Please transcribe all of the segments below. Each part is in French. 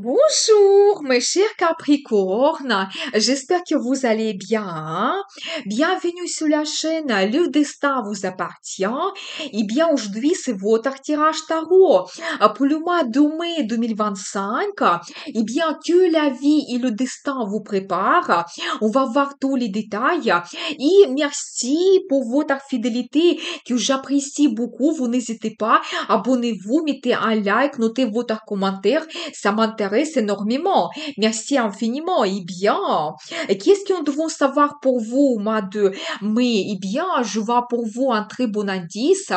Bonjour, mes chers Capricornes. J'espère que vous allez bien, hein. Bienvenue sur la chaîne Le Destin vous appartient. Et bien, aujourd'hui, c'est votre tirage tarot pour le mois de mai 2025. Et bien, que la vie et le destin vous préparent. On va voir tous les détails. Et merci pour votre fidélité que j'apprécie beaucoup. Vous n'hésitez pas, abonnez-vous, mettez un like, notez votre commentaire. Ça m'intéresse énormément. Merci infiniment. Eh bien, qu'est-ce que nous devons savoir pour vous au mois de mai? Eh bien, je vois pour vous un très bon indice.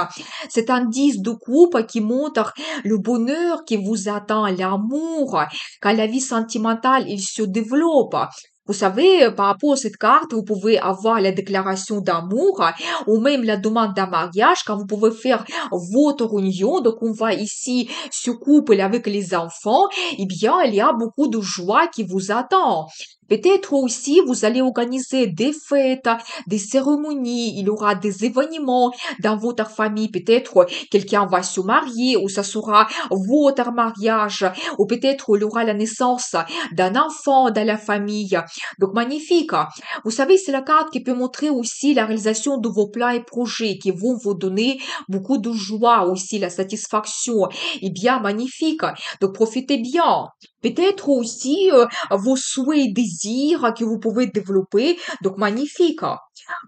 C'est un indice de couple qui montre le bonheur qui vous attend, l'amour, quand la vie sentimentale, il se développe. Vous savez, par rapport à cette carte, vous pouvez avoir la déclaration d'amour ou même la demande d'un mariage quand vous pouvez faire votre union. Donc, on voit ici ce couple avec les enfants. Eh bien, il y a beaucoup de joie qui vous attend. Peut-être aussi, vous allez organiser des fêtes, des cérémonies, il y aura des événements dans votre famille. Peut-être quelqu'un va se marier ou ça sera votre mariage ou peut-être il y aura la naissance d'un enfant dans la famille. Donc, magnifique. Vous savez, c'est la carte qui peut montrer aussi la réalisation de vos plans et projets qui vont vous donner beaucoup de joie aussi, la satisfaction. Eh bien, magnifique. Donc, profitez bien. Peut-être aussi vos souhaits et désirs que vous pouvez développer. Donc, magnifique.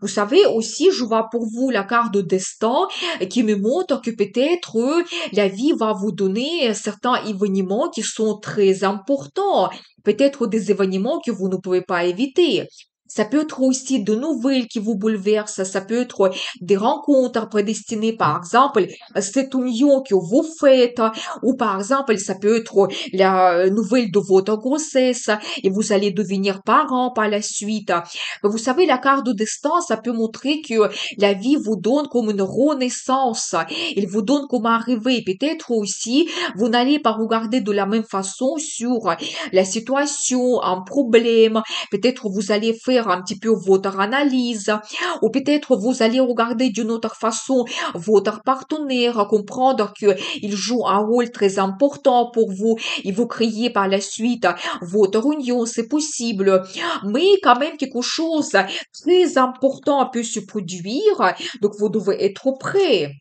Vous savez aussi, je vois pour vous la carte de destin qui me montre que peut-être la vie va vous donner certains événements qui sont très importants. Peut-être des événements que vous ne pouvez pas éviter. Ça peut être aussi de nouvelles qui vous bouleversent, ça peut être des rencontres prédestinées, par exemple, cette union que vous faites, ou par exemple, ça peut être la nouvelle de votre grossesse et vous allez devenir parent par la suite. Vous savez, la carte de destin, ça peut montrer que la vie vous donne comme une renaissance. Il vous donne comme un réveil. Peut-être aussi, vous n'allez pas regarder de la même façon sur la situation, un problème. Peut-être vous allez faire un petit peu votre analyse. Ou peut-être vous allez regarder d'une autre façon votre partenaire, comprendre qu'il joue un rôle très important pour vous et vous créez par la suite votre union, c'est possible. Mais quand même quelque chose très important peut se produire, donc vous devez être prêt.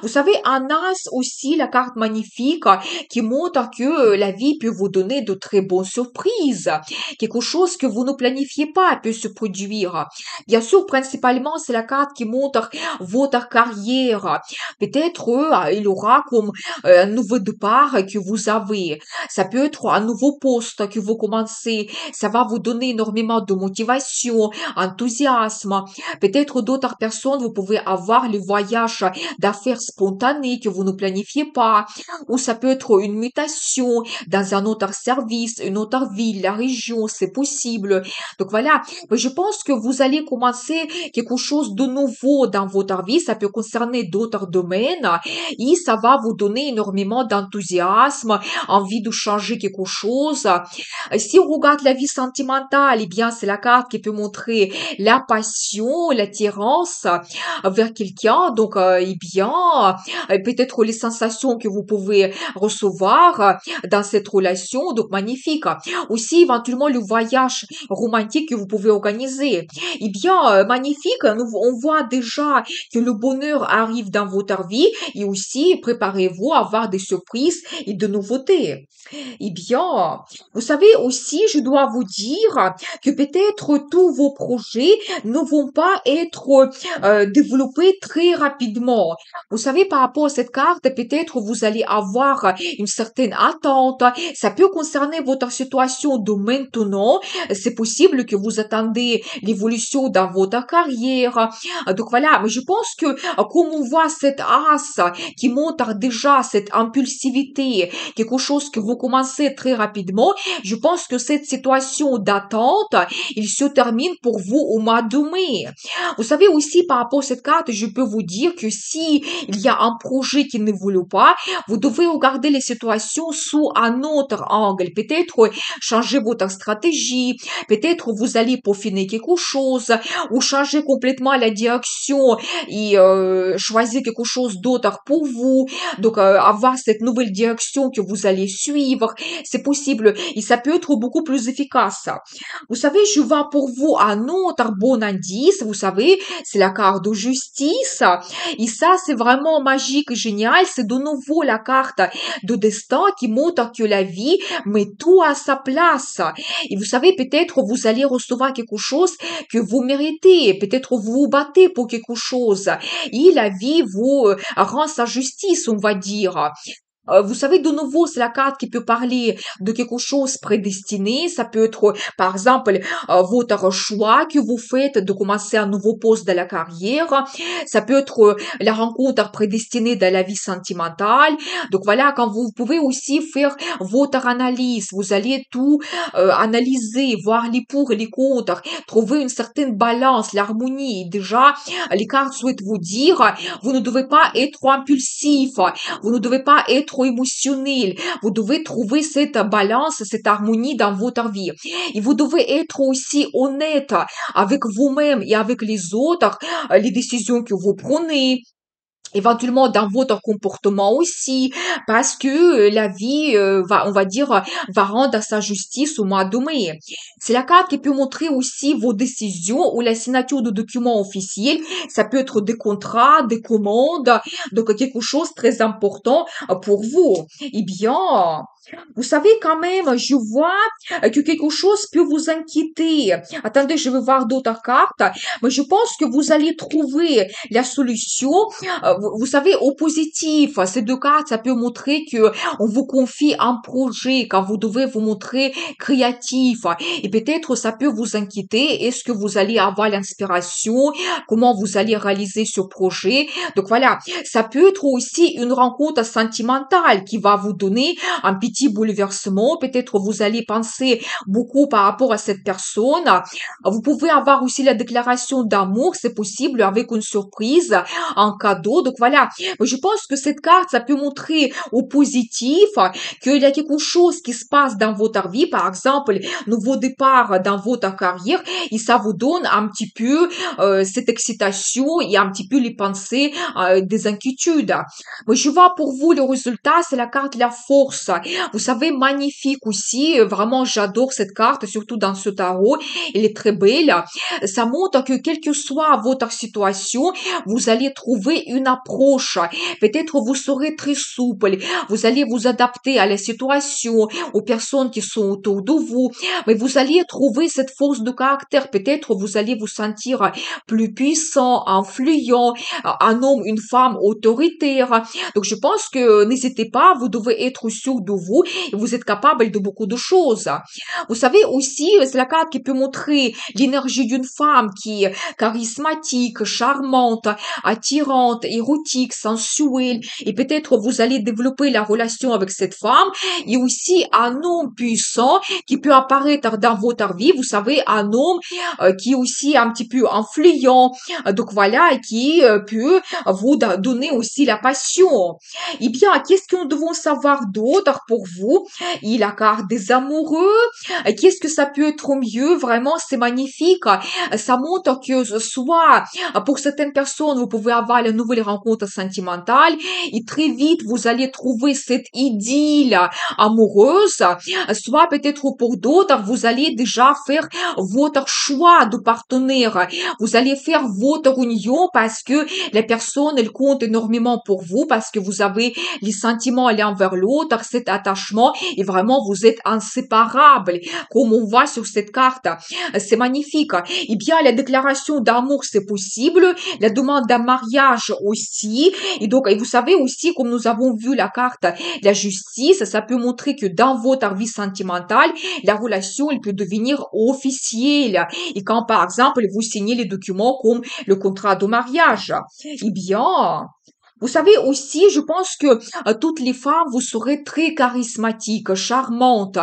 Vous savez, un as aussi, la carte magnifique qui montre que la vie peut vous donner de très bonnes surprises. Quelque chose que vous ne planifiez pas peut se produire. Bien sûr, principalement, c'est la carte qui montre votre carrière. Peut-être il y aura comme un nouveau départ que vous avez. Ça peut être un nouveau poste que vous commencez. Ça va vous donner énormément de motivation, enthousiasme. Peut-être d'autres personnes, vous pouvez avoir les voyages d'affaires spontanées que vous ne planifiez pas, ou ça peut être une mutation dans un autre service, une autre ville, la région, c'est possible. Donc voilà, mais je pense que vous allez commencer quelque chose de nouveau dans votre vie, ça peut concerner d'autres domaines, et ça va vous donner énormément d'enthousiasme, envie de changer quelque chose. Si on regarde la vie sentimentale, eh bien, c'est la carte qui peut montrer la passion, l'attirance vers quelqu'un. Donc, eh bien, peut-être les sensations que vous pouvez recevoir dans cette relation. Donc, magnifique. Aussi, éventuellement, le voyage romantique que vous pouvez organiser. Eh bien, magnifique. On voit déjà que le bonheur arrive dans votre vie et aussi préparez-vous à avoir des surprises et de nouveautés. Eh bien, vous savez aussi, je dois vous dire que peut-être tous vos projets ne vont pas être développés très rapidement. Vous savez, par rapport à cette carte, peut-être vous allez avoir une certaine attente. Ça peut concerner votre situation de maintenant. C'est possible que vous attendez l'évolution dans votre carrière. Donc voilà, mais je pense que comme on voit cette as qui montre déjà cette impulsivité, quelque chose que vous commencez très rapidement, je pense que cette situation d'attente, il se termine pour vous au mois de mai. Vous savez aussi, par rapport à cette carte, je peux vous dire que si il y a un projet qui n'évolue pas, vous devez regarder les situations sous un autre angle. Peut-être changer votre stratégie, peut-être vous allez peaufiner quelque chose, ou changer complètement la direction et choisir quelque chose d'autre pour vous. Donc, avoir cette nouvelle direction que vous allez suivre, c'est possible et ça peut être beaucoup plus efficace. Vous savez, je vois pour vous un autre bon indice. Vous savez, c'est la carte de justice. Et ça, c'est vraiment magique, génial. C'est de nouveau la carte de destin qui montre que la vie met tout à sa place. Et vous savez, peut-être vous allez recevoir quelque chose que vous méritez. Peut-être vous vous battez pour quelque chose. Et la vie vous rend sa justice, on va dire. Vous savez, de nouveau, c'est la carte qui peut parler de quelque chose prédestiné. Ça peut être, par exemple, votre choix que vous faites de commencer un nouveau poste de la carrière. Ça peut être la rencontre prédestinée de la vie sentimentale. Donc voilà, quand vous pouvez aussi faire votre analyse, vous allez tout analyser, voir les pour et les contre, trouver une certaine balance, l'harmonie. Déjà, les cartes souhaitent vous dire, vous ne devez pas être impulsif, vous ne devez pas être trop émotionnel. Vous devez trouver cette balance, cette harmonie dans votre vie. Et vous devez être aussi honnête avec vous-même et avec les autres, les décisions que vous prenez, éventuellement dans votre comportement aussi, parce que la vie va, on va dire, va rendre sa justice au mois de mai. C'est la carte qui peut montrer aussi vos décisions ou la signature de documents officiels. Ça peut être des contrats, des commandes, donc quelque chose de très important pour vous. Eh bien, vous savez quand même, je vois que quelque chose peut vous inquiéter. Attendez, je vais voir d'autres cartes, mais je pense que vous allez trouver la solution. Vous savez, au positif, ces deux cartes, ça peut montrer que on vous confie un projet quand vous devez vous montrer créatif. Et peut-être ça peut vous inquiéter. Est-ce que vous allez avoir l'inspiration? Comment vous allez réaliser ce projet? Donc voilà, ça peut être aussi une rencontre sentimentale qui va vous donner un petit bouleversement. Peut-être vous allez penser beaucoup par rapport à cette personne. Vous pouvez avoir aussi la déclaration d'amour, c'est possible, avec une surprise, un cadeau. Donc voilà, je pense que cette carte, ça peut montrer au positif qu'il y a quelque chose qui se passe dans votre vie, par exemple, nouveau départ dans votre carrière, et ça vous donne un petit peu cette excitation et un petit peu les pensées des inquiétudes. Mais je vois pour vous le résultat, c'est la carte de la force. Vous savez, magnifique aussi, vraiment j'adore cette carte, surtout dans ce tarot, elle est très belle. Ça montre que quelle que soit votre situation, vous allez trouver une approche. Peut-être vous serez très souple, vous allez vous adapter à la situation, aux personnes qui sont autour de vous, mais vous allez trouver cette force de caractère. Peut-être vous allez vous sentir plus puissant, influent, un homme, une femme autoritaire. Donc je pense que n'hésitez pas, vous devez être sûr de vous et vous êtes capable de beaucoup de choses. Vous savez aussi, c'est la carte qui peut montrer l'énergie d'une femme qui est charismatique, charmante, attirante, érotique, sensuelle, et peut-être vous allez développer la relation avec cette femme, et aussi un homme puissant qui peut apparaître dans votre vie, vous savez, un homme qui est aussi un petit peu influent, donc voilà, et qui peut vous donner aussi la passion. Eh bien, qu'est-ce que nous devons savoir d'autre pour vous? Et la carte des amoureux, qu'est-ce que ça peut être mieux? Vraiment, c'est magnifique. Ça montre que soit pour certaines personnes, vous pouvez avoir la nouvelle rencontre sentimentale et très vite, vous allez trouver cette idylle amoureuse. Soit peut-être pour d'autres, vous allez déjà faire votre choix de partenaire. Vous allez faire votre union parce que la personne, elle compte énormément pour vous, parce que vous avez les sentiments l'un envers l'autre, cet attachement, et vraiment, vous êtes inséparables, comme on voit sur cette carte. C'est magnifique. Eh bien, la déclaration d'amour, c'est possible. La demande d'un mariage aussi. Et donc, et vous savez aussi, comme nous avons vu la carte, la justice, ça peut montrer que dans votre vie sentimentale, la relation, elle peut devenir officielle. Et quand, par exemple, vous signez les documents comme le contrat de mariage. Eh bien, Vous savez aussi, je pense que toutes les femmes, vous serez très charismatiques, charmantes,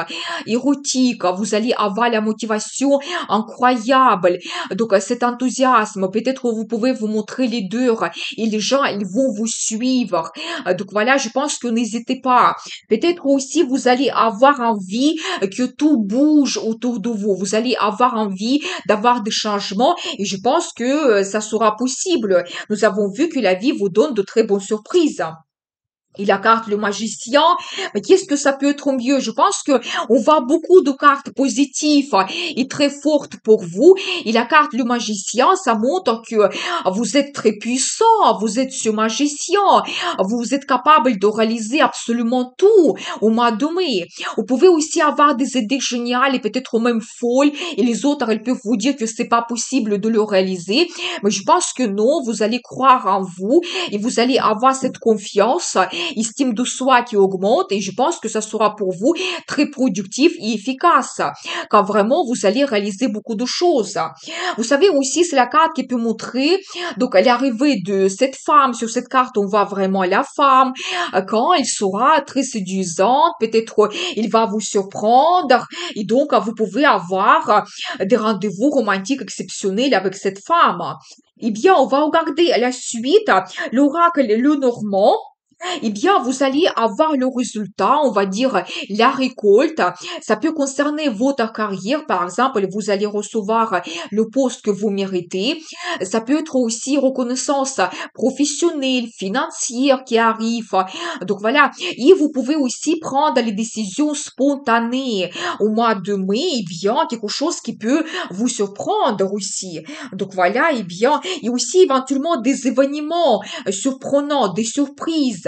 érotiques. Vous allez avoir la motivation incroyable. Donc, cet enthousiasme, peut-être vous pouvez vous montrer leader et les gens, ils vont vous suivre. Donc, voilà, je pense que n'hésitez pas. Peut-être aussi, vous allez avoir envie que tout bouge autour de vous. Vous allez avoir envie d'avoir des changements et je pense que ça sera possible. Nous avons vu que la vie vous donne de très bonnes surprises. Et la carte le magicien, mais qu'est-ce que ça peut être mieux? Je pense que on voit beaucoup de cartes positives et très fortes pour vous. Et la carte le magicien, ça montre que vous êtes très puissant, vous êtes ce magicien, vous êtes capable de réaliser absolument tout au mois de mai. Vous pouvez aussi avoir des idées géniales et peut-être même folles, et les autres, elles peuvent vous dire que c'est pas possible de le réaliser. Mais je pense que non, vous allez croire en vous et vous allez avoir cette confiance estime de soi qui augmente et je pense que ça sera pour vous très productif et efficace quand vraiment vous allez réaliser beaucoup de choses. Vous savez aussi, c'est la carte qui peut montrer donc l'arrivée de cette femme. Sur cette carte, on voit vraiment la femme quand elle sera très séduisante, peut-être il va vous surprendre et donc vous pouvez avoir des rendez-vous romantiques exceptionnels avec cette femme. Eh bien, on va regarder la suite, l'oracle le Normand. Eh bien, vous allez avoir le résultat, on va dire la récolte. Ça peut concerner votre carrière, par exemple, vous allez recevoir le poste que vous méritez. Ça peut être aussi reconnaissance professionnelle, financière qui arrive. Donc voilà, et vous pouvez aussi prendre les décisions spontanées au mois de mai. Eh bien, quelque chose qui peut vous surprendre aussi. Donc voilà, eh bien, et aussi éventuellement des événements surprenants, des surprises.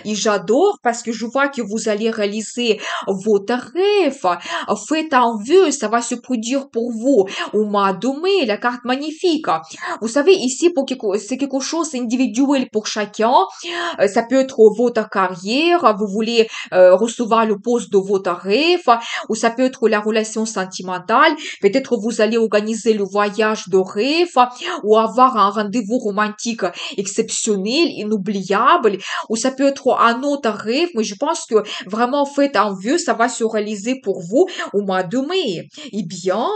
Et j'adore parce que je vois que vous allez réaliser votre rêve. Faites en vue, ça va se produire pour vous au mois de mai, la carte magnifique. Vous savez, ici, c'est quelque chose d'individuel pour chacun. Ça peut être votre carrière, vous voulez recevoir le poste de votre rêve, ou ça peut être la relation sentimentale. Peut-être vous allez organiser le voyage de rêve, ou avoir un rendez-vous romantique exceptionnel, inoubliable, ou ça peut être un autre rêve, mais je pense que vraiment faites un vœu, ça va se réaliser pour vous au mois de mai. Eh bien,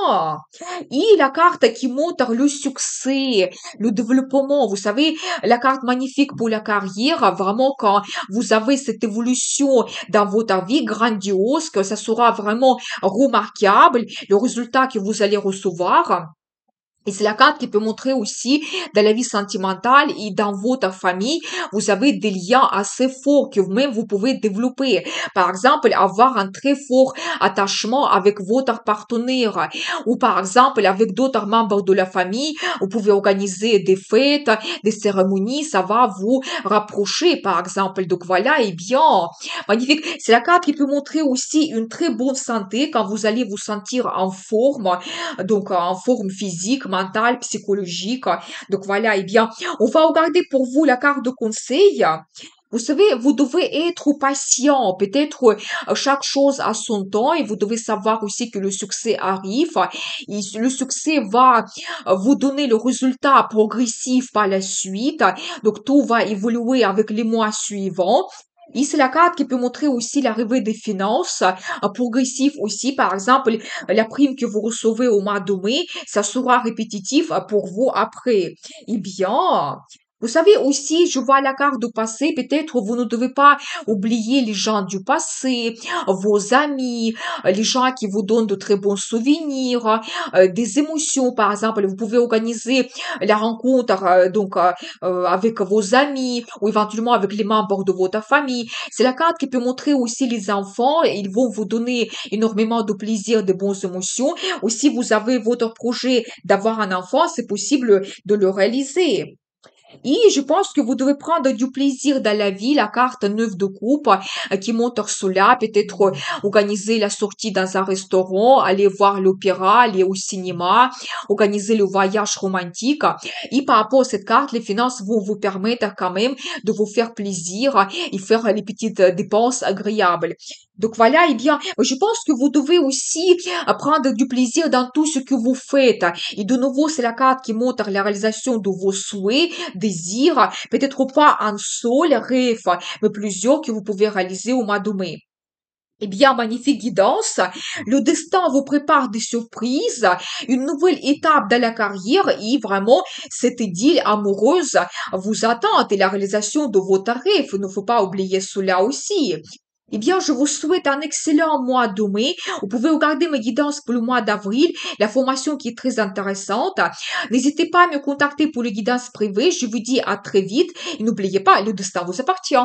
et la carte qui montre le succès, le développement, vous savez, la carte magnifique pour la carrière, vraiment quand vous avez cette évolution dans votre vie grandiose, que ça sera vraiment remarquable, le résultat que vous allez recevoir. Et c'est la carte qui peut montrer aussi dans la vie sentimentale et dans votre famille, vous avez des liens assez forts que vous-même vous pouvez développer. Par exemple, avoir un très fort attachement avec votre partenaire ou par exemple avec d'autres membres de la famille. Vous pouvez organiser des fêtes, des cérémonies, ça va vous rapprocher par exemple. Donc voilà, et bien, magnifique. C'est la carte qui peut montrer aussi une très bonne santé quand vous allez vous sentir en forme, donc en forme physique, mentale, psychologique. Donc voilà, eh bien, on va regarder pour vous la carte de conseil. Vous savez, vous devez être patient. Peut-être chaque chose a son temps et vous devez savoir aussi que le succès arrive. Et le succès va vous donner le résultat progressif par la suite. Donc tout va évoluer avec les mois suivants. Et c'est la carte qui peut montrer aussi l'arrivée des finances progressives aussi. Par exemple, la prime que vous recevez au mois de mai, ça sera répétitif pour vous après. Eh bien, vous savez aussi, je vois la carte du passé, peut-être vous ne devez pas oublier les gens du passé, vos amis, les gens qui vous donnent de très bons souvenirs, des émotions par exemple. Vous pouvez organiser la rencontre avec vos amis ou éventuellement avec les membres de votre famille. C'est la carte qui peut montrer aussi les enfants. Ils vont vous donner énormément de plaisir, de bonnes émotions. Ou si vous avez votre projet d'avoir un enfant, c'est possible de le réaliser. Et je pense que vous devez prendre du plaisir dans la vie, la carte 9 de coupe qui montre cela, peut-être organiser la sortie dans un restaurant, aller voir l'opéra, aller au cinéma, organiser le voyage romantique. Et par rapport à cette carte, les finances vont vous permettre quand même de vous faire plaisir et faire les petites dépenses agréables. Donc voilà, eh bien, je pense que vous devez aussi prendre du plaisir dans tout ce que vous faites. Et de nouveau, c'est la carte qui montre la réalisation de vos souhaits, désirs, peut-être pas un seul rêve, mais plusieurs que vous pouvez réaliser au mois de mai. Eh bien, magnifique guidance. Le destin vous prépare des surprises, une nouvelle étape dans la carrière et vraiment, cette idylle amoureuse vous attend et la réalisation de votre rêve. Il ne faut pas oublier cela aussi. Eh bien, je vous souhaite un excellent mois de mai. Vous pouvez regarder mes guidances pour le mois d'avril, la formation qui est très intéressante. N'hésitez pas à me contacter pour les guidances privées. Je vous dis à très vite. Et n'oubliez pas, le destin vous appartient.